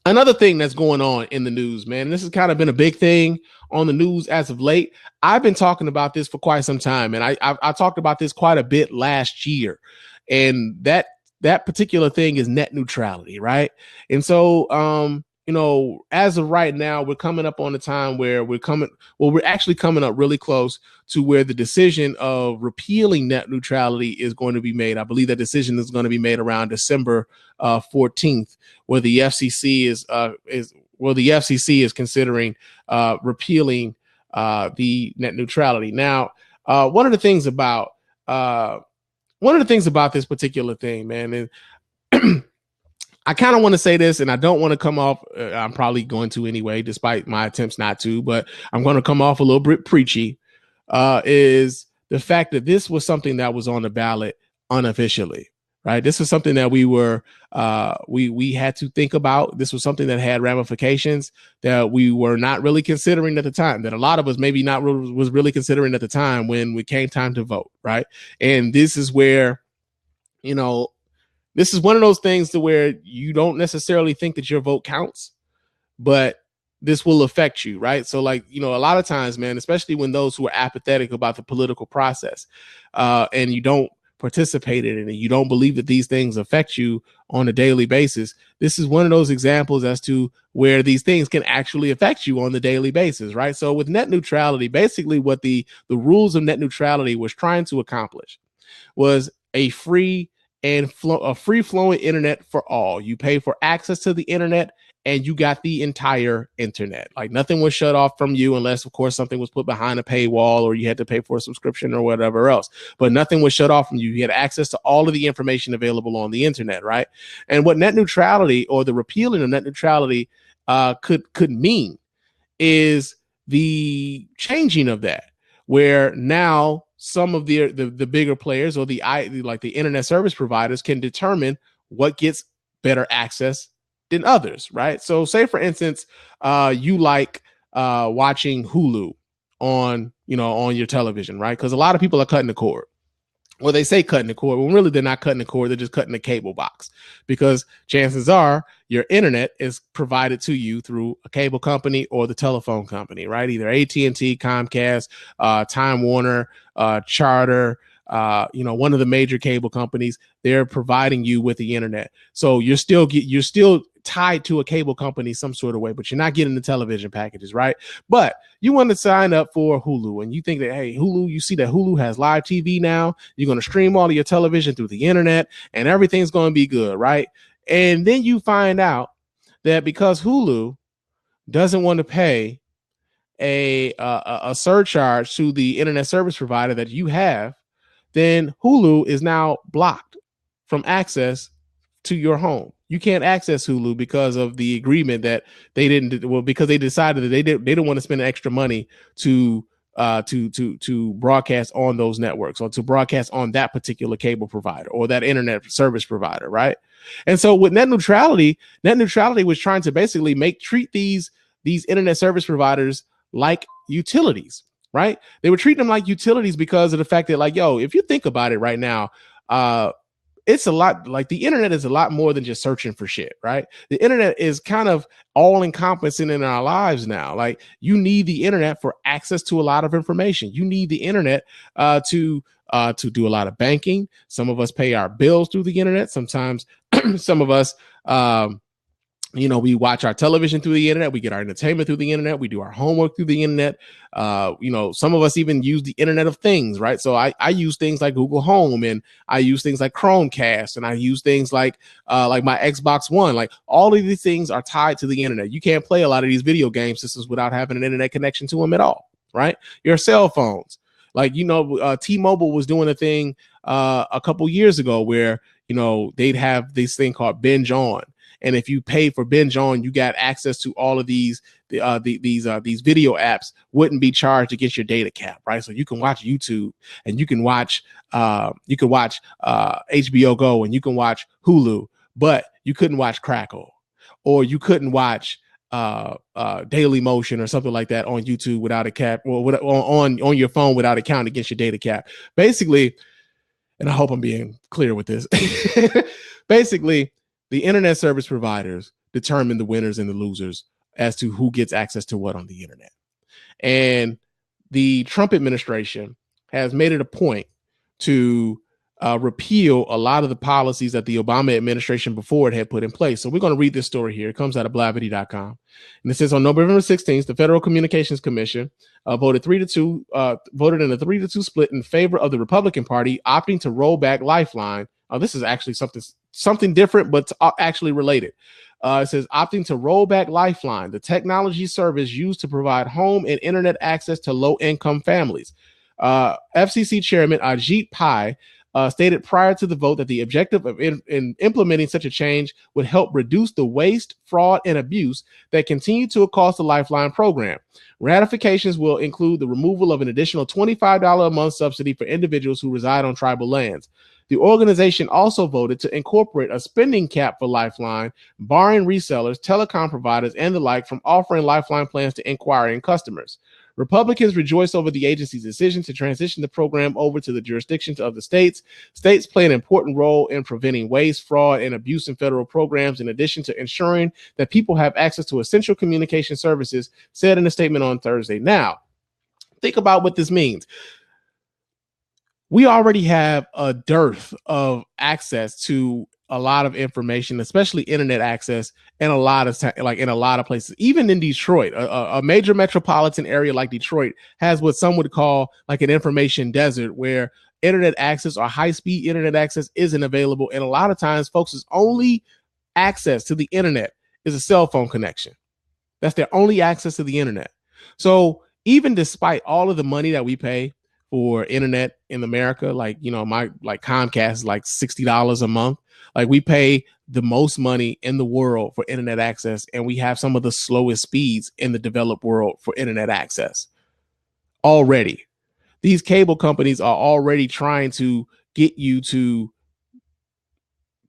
Another thing that's going on in the news, man, and this has kind of been a big thing on the news as of late. I've been talking about this for quite some time, and I talked about this quite a bit last year, and that particular thing is net neutrality, right? And so, as of right now, we're coming up on a time where we're actually coming up really close to where the decision of repealing net neutrality is going to be made. I believe that decision is going to be made around December 14th, where the FCC is considering repealing the net neutrality. Now, one of the things about this particular thing, man, is I kind of want to say this, and I don't want to come off. I'm probably going to anyway, despite my attempts not to, but I'm going to come off a little bit preachy. Is the fact that this was something that was on the ballot unofficially, right? This was something that we had to think about. This was something that had ramifications that we were not really considering at the time, that a lot of us maybe not was really considering at the time when it came time to vote, right? And this is where, this is one of those things to where you don't necessarily think that your vote counts, but this will affect you, right? So a lot of times, man, especially when those who are apathetic about the political process and you don't participate in it and you don't believe that these things affect you on a daily basis, this is one of those examples as to where these things can actually affect you on the daily basis, right? So with net neutrality, basically what the rules of net neutrality was trying to accomplish was a free flowing internet for all. You pay for access to the internet and you got the entire internet. Like nothing was shut off from you unless, of course, something was put behind a paywall or you had to pay for a subscription or whatever else. But nothing was shut off from you. You had access to all of the information available on the internet, right? And what net neutrality or the repealing of net neutrality could mean is the changing of that, where now some of the bigger players or the internet service providers can determine what gets better access than others, right? So say for instance, you like watching Hulu on your television, right? Because a lot of people are cutting the cord. Well, they say cutting the cord. Well, really, they're not cutting the cord. They're just cutting the cable box, because chances are your internet is provided to you through a cable company or the telephone company, right? Either AT&T, Comcast, Time Warner, Charter, one of the major cable companies. They're providing you with the internet. So you're still tied to a cable company some sort of way, but you're not getting the television packages, right? But you want to sign up for Hulu and you think that, hey, Hulu, you see that Hulu has live TV now. You're going to stream all of your television through the internet and everything's going to be good, right? And then you find out that because Hulu doesn't want to pay a surcharge to the internet service provider that you have, then Hulu is now blocked from access to your home. You can't access Hulu because of the agreement that they didn't. Well, because they decided that they didn't want to spend extra money to broadcast on those networks or to broadcast on that particular cable provider or that internet service provider, right? And so with net neutrality was trying to basically treat these internet service providers like utilities, right? They would treat them like utilities because of the fact that, like, yo, if you think about it right now, it's a lot, like the internet is a lot more than just searching for shit, right? The internet is kind of all encompassing in our lives now. Like you need the internet for access to a lot of information. You need the internet to do a lot of banking. Some of us pay our bills through the internet. Sometimes some of us, we watch our television through the internet. We get our entertainment through the internet. We do our homework through the internet. Some of us even use the Internet of Things, right? So I use things like Google Home, and I use things like Chromecast, and I use things like my Xbox One. Like all of these things are tied to the internet. You can't play a lot of these video game systems without having an internet connection to them at all, right? Your cell phones, T-Mobile was doing a thing a couple years ago where they'd have this thing called Binge On. And if you pay for Binge On, you got access to all of these video apps wouldn't be charged against your data cap, right? So you can watch YouTube and you can watch HBO Go and you can watch Hulu, but you couldn't watch Crackle or you couldn't watch Daily Motion or something like that on YouTube without a cap, or on your phone without a count against your data cap. Basically, and I hope I'm being clear with this. Basically, the internet service providers determine the winners and the losers as to who gets access to what on the internet. And the Trump administration has made it a point to repeal a lot of the policies that the Obama administration before it had put in place. So we're going to read this story here. It comes out of blavity.com. And it says on November 16th, the Federal Communications Commission voted in a 3-2 split in favor of the Republican Party, opting to roll back Lifeline. This is actually something different, but actually related. It says opting to roll back Lifeline, the technology service used to provide home and internet access to low-income families. FCC Chairman Ajit Pai stated prior to the vote that the objective of in implementing such a change would help reduce the waste, fraud, and abuse that continue to cost the Lifeline program. Ratifications will include the removal of an additional $25 a month subsidy for individuals who reside on tribal lands. The organization also voted to incorporate a spending cap for Lifeline, barring resellers, telecom providers, and the like from offering Lifeline plans to inquiring customers. Republicans rejoice over the agency's decision to transition the program over to the jurisdictions of the states. States play an important role in preventing waste, fraud, and abuse in federal programs, in addition to ensuring that people have access to essential communication services, said in a statement on Thursday. Now, think about what this means. We already have a dearth of access to a lot of information, especially internet access, in a lot of places. Even in Detroit, a major metropolitan area like Detroit has what some would call like an information desert, where internet access or high-speed internet access isn't available. And a lot of times, folks' only access to the internet is a cell phone connection. That's their only access to the internet. So even despite all of the money that we pay for internet in America, like, you know, my Comcast is like $60 a month. Like, we pay the most money in the world for internet access, and we have some of the slowest speeds in the developed world for internet access. Already, these cable companies are already trying to get you to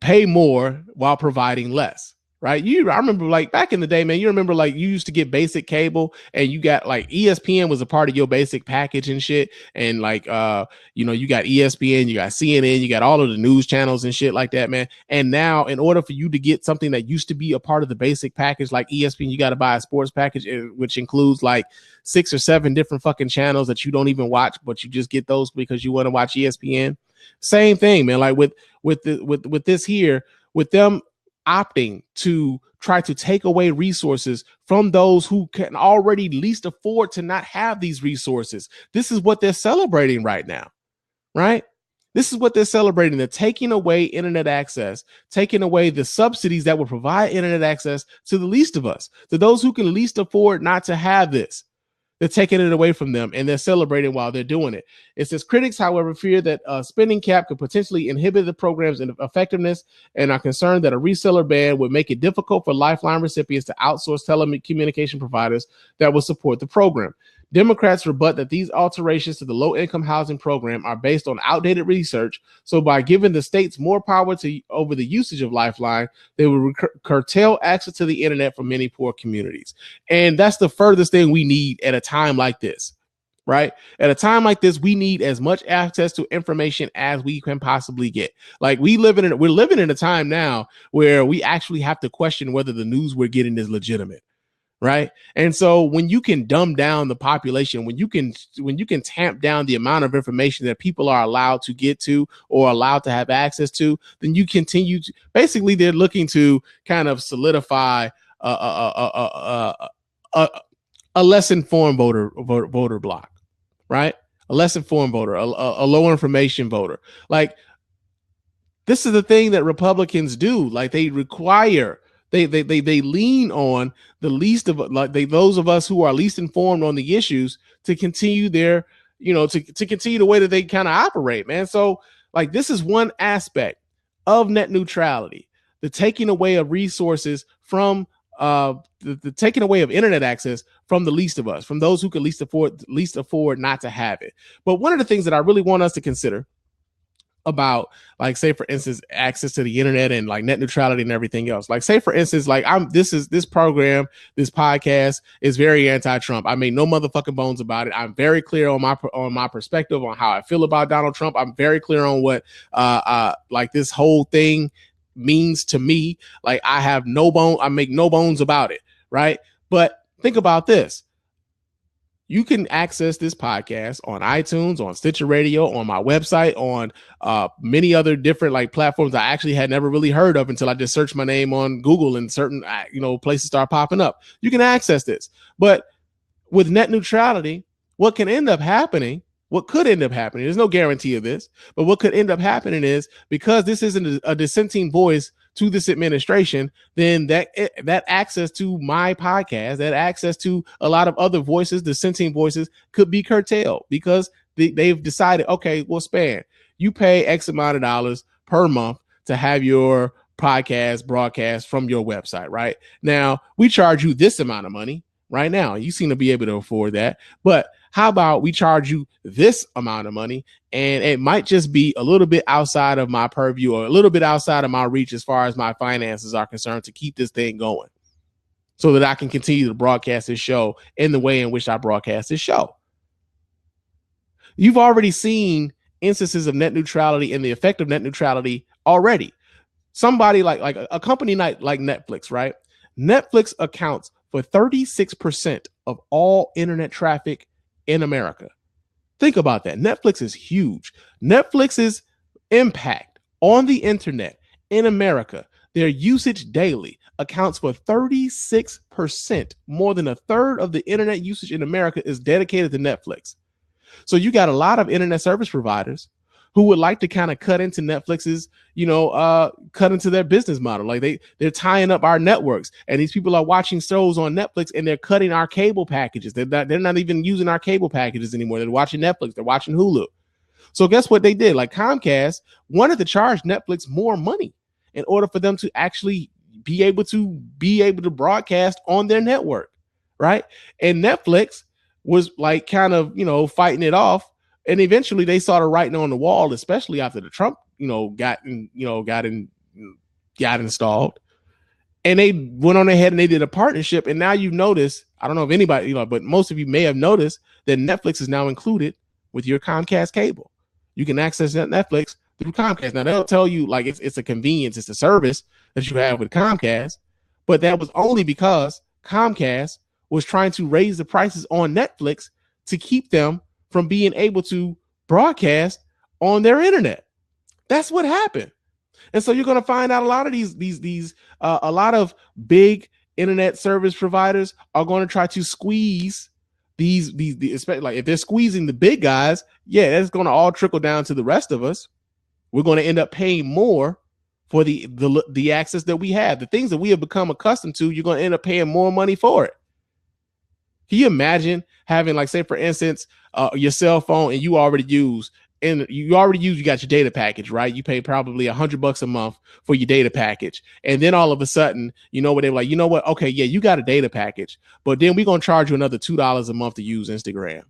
pay more while providing less. Right. I remember like back in the day, man, you remember like you used to get basic cable and you got like ESPN was a part of your basic package and shit. And like, you got ESPN, you got CNN, you got all of the news channels and shit like that, man. And now in order for you to get something that used to be a part of the basic package, like ESPN, you got to buy a sports package, which includes like 6 or 7 different fucking channels that you don't even watch, but you just get those because you want to watch ESPN. Same thing, man. Like with this here, with them opting to try to take away resources from those who can already least afford to not have these resources. This is what they're celebrating right now, right? This is what they're celebrating. They're taking away internet access, taking away the subsidies that would provide internet access to the least of us, to those who can least afford not to have this. They're taking it away from them, and they're celebrating while they're doing it. It says critics, however, fear that a spending cap could potentially inhibit the program's effectiveness and are concerned that a reseller ban would make it difficult for Lifeline recipients to outsource telecommunication providers that will support the program. Democrats rebut that these alterations to the low-income housing program are based on outdated research. So by giving the states more power over the usage of Lifeline, they will curtail access to the internet for many poor communities. And that's the furthest thing we need at a time like this, right? At a time like this, we need as much access to information as we can possibly get. Like we're living in a time now where we actually have to question whether the news we're getting is legitimate. Right. And so when you can dumb down the population, when you can tamp down the amount of information that people are allowed to get to or allowed to have access to, then you continue to basically they're looking to kind of solidify a less informed voter block. Right. A less informed voter, a low information voter. Like this is the thing that Republicans do. Like they require. They lean on the least of those of us who are least informed on the issues to continue their, to continue the way that they kind of operate, man. So like this is one aspect of net neutrality, the taking away of resources from the taking away of internet access from the least of us, from those who can least afford not to have it. But one of the things that I really want us to consider about, like, say for instance, access to the internet and like net neutrality and everything else. Like, say for instance, like this podcast is very anti-Trump. I made no motherfucking bones about it. I'm very clear on my perspective on how I feel about Donald Trump. I'm very clear on what like this whole thing means to me. Like I make no bones about it, right? But think about this. You can access this podcast on iTunes, on Stitcher Radio, on my website, on many other different like platforms I actually had never really heard of until I just searched my name on Google and certain places start popping up. You can access this. But with net neutrality, what could end up happening, there's no guarantee of this, but what could end up happening is, because this isn't a dissenting voice to this administration, then that access to my podcast, that access to a lot of other voices, dissenting voices, could be curtailed because they've decided, okay, well, Spann, you pay X amount of dollars per month to have your podcast broadcast from your website, right? Now, we charge you this amount of money right now. You seem to be able to afford that, but how about we charge you this amount of money, and it might just be a little bit outside of my purview or a little bit outside of my reach as far as my finances are concerned to keep this thing going so that I can continue to broadcast this show in the way in which I broadcast this show. You've already seen instances of net neutrality and the effect of net neutrality already. Somebody like a company like Netflix, right? Netflix accounts for 36% of all internet traffic in America. Think about that. Netflix is huge. Netflix's impact on the internet in America, their usage daily accounts for 36%. More than a third of the internet usage in America is dedicated to Netflix. So you got a lot of internet service providers who would like to kind of cut into Netflix's, cut into their business model. Like they're tying up our networks, and these people are watching shows on Netflix and they're cutting our cable packages. They're not even using our cable packages anymore. They're watching Netflix. They're watching Hulu. So guess what they did? Like Comcast wanted to charge Netflix more money in order for them to actually be able to broadcast on their network, right? And Netflix was like kind of, fighting it off. And eventually they saw the writing on the wall, especially after the Trump, got installed. And they went on ahead and they did a partnership. And now you've noticed, I don't know if anybody, but most of you may have noticed that Netflix is now included with your Comcast cable. You can access Netflix through Comcast. Now they'll tell you like it's a convenience, it's a service that you have with Comcast, but that was only because Comcast was trying to raise the prices on Netflix to keep them from being able to broadcast on their internet. That's what happened. And so you're going to find out a lot of a lot of big internet service providers are going to try to squeeze these especially like if they're squeezing the big guys, yeah, that's going to all trickle down to the rest of us. We're going to end up paying more for the access that we have. The things that we have become accustomed to, you're going to end up paying more money for it. Can you imagine having, like, say, for instance, your cell phone and you got your data package, right? You pay probably $100 a month for your data package. And then all of a sudden, what they're like, you know what? Okay, yeah, you got a data package, but then we're going to charge you another $2 a month to use Instagram.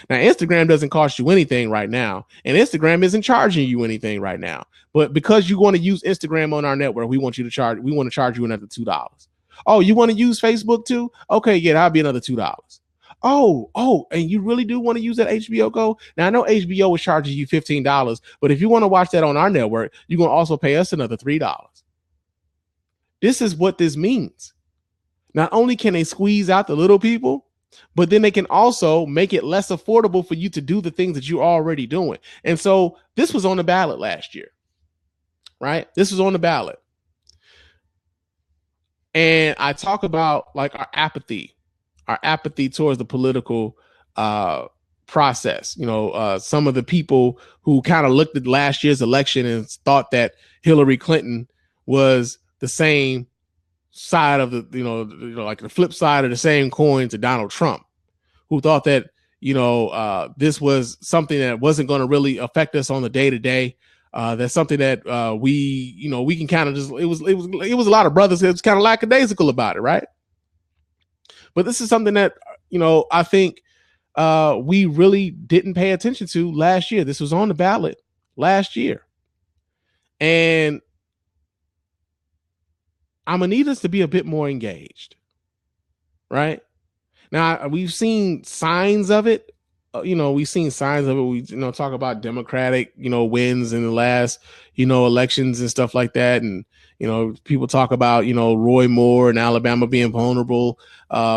Now, Instagram doesn't cost you anything right now, and Instagram isn't charging you anything right now. But because you want to use Instagram on our network, we want to charge you another $2. Oh, you want to use Facebook too? Okay, yeah, that'll be another $2. Oh, and you really do want to use that HBO Go? Now, I know HBO is charging you $15, but if you want to watch that on our network, you're going to also pay us another $3. This is what this means. Not only can they squeeze out the little people, but then they can also make it less affordable for you to do the things that you're already doing. And so this was on the ballot last year, right? This was on the ballot. And I talk about like our apathy towards the political process. Some of the people who kind of looked at last year's election and thought that Hillary Clinton was the same side of the, like the flip side of the same coin to Donald Trump, who thought that, this was something that wasn't going to really affect us on the day to day. That's something that we can kind of just, it was a lot of brothers that was kind of lackadaisical about it, right? But this is something that, I think we really didn't pay attention to last year. This was on the ballot last year. And I'm going to need us to be a bit more engaged, right? Now, we've seen signs of it we've seen signs of it. We, talk about Democratic, wins in the last, elections and stuff like that. And, people talk about, Roy Moore in Alabama being vulnerable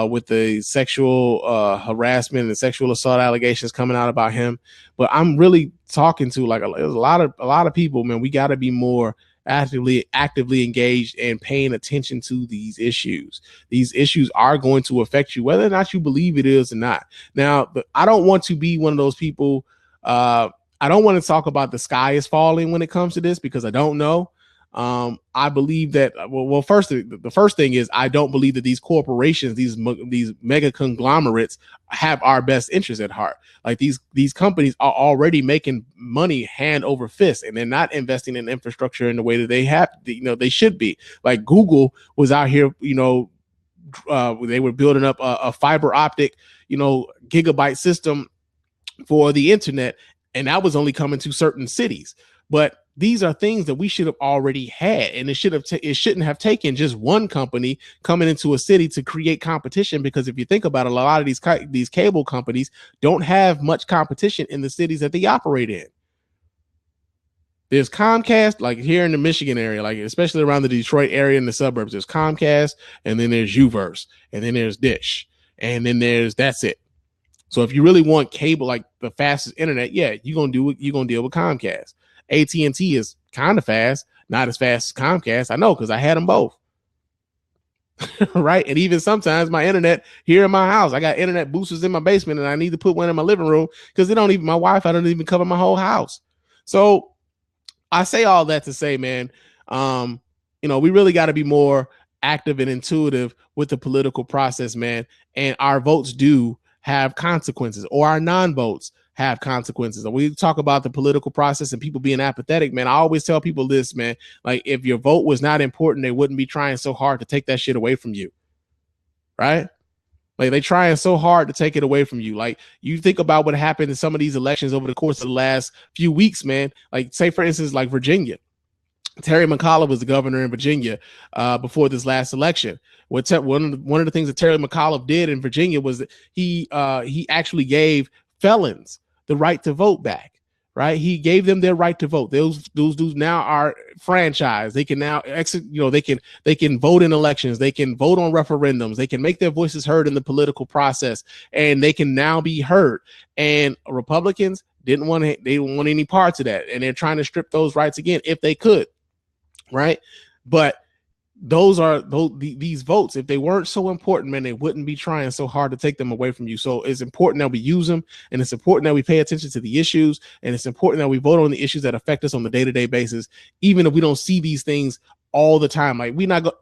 with the sexual harassment and sexual assault allegations coming out about him. But I'm really talking to there's a lot of people, man. We got to be more actively engaged and paying attention to these issues. These issues are going to affect you, whether or not you believe it is or not. Now, I don't want to be one of those people. I don't want to talk about the sky is falling when it comes to this, because I don't know. I believe that, first, the first thing is, I don't believe that these corporations, these mega conglomerates, have our best interest at heart. Like these companies are already making money hand over fist, and they're not investing in infrastructure in the way that they should be. Like Google was out here, they were building up a fiber optic, gigabyte system for the internet, and that was only coming to certain cities. But these are things that we should have already had, and it shouldn't have taken just one company coming into a city to create competition. Because if you think about it, a lot of these cable companies don't have much competition in the cities that they operate in. There's Comcast, like here in the Michigan area, like especially around the Detroit area and the suburbs. There's Comcast, and then there's Uverse, and then there's Dish, and then that's it. So if you really want cable, like the fastest internet, you're gonna deal with Comcast. AT&T is kind of fast, not as fast as Comcast. I know, because I had them both. Right. And even sometimes my internet here in my house, I got internet boosters in my basement, and I need to put one in my living room because my Wi-Fi doesn't even cover my whole house. So I say all that to say, man, we really got to be more active and intuitive with the political process, man. And our votes do have consequences, or our non-votes have consequences. And we talk about the political process and people being apathetic, man. I always tell people this, man, like if your vote was not important, they wouldn't be trying so hard to take that shit away from you. Right? Like they trying so hard to take it away from you. Like you think about what happened in some of these elections over the course of the last few weeks, man. Like say for instance, like Virginia. Terry McAuliffe was the governor in Virginia before this last election. One of the things that Terry McAuliffe did in Virginia was that he actually gave felons the right to vote back. Right, he gave them their right to vote. Those dudes now are franchised. They can now they can vote in elections. They can vote on referendums. They can make their voices heard in the political process, and they can now be heard. And Republicans didn't want any parts of that, and they're trying to strip those rights again if they could. Right, but these votes, if they weren't so important, man, they wouldn't be trying so hard to take them away from you. So it's important that we use them, and it's important that we pay attention to the issues, and it's important that we vote on the issues that affect us on the day-to-day basis, even if we don't see these things all the time. Like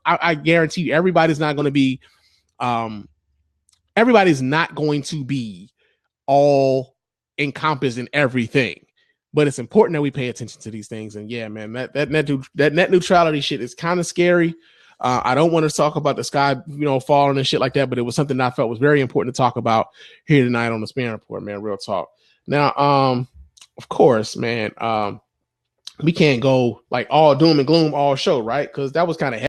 I guarantee you, everybody's not going to be all encompassed in everything. But it's important that we pay attention to these things. And yeah, man, that net neutrality shit is kind of scary. I don't want to talk about the sky, falling and shit like that, but it was something that I felt was very important to talk about here tonight on the Spann Report, man. Real talk. Now, of course, man, we can't go like all doom and gloom all show, right? Because that was kind of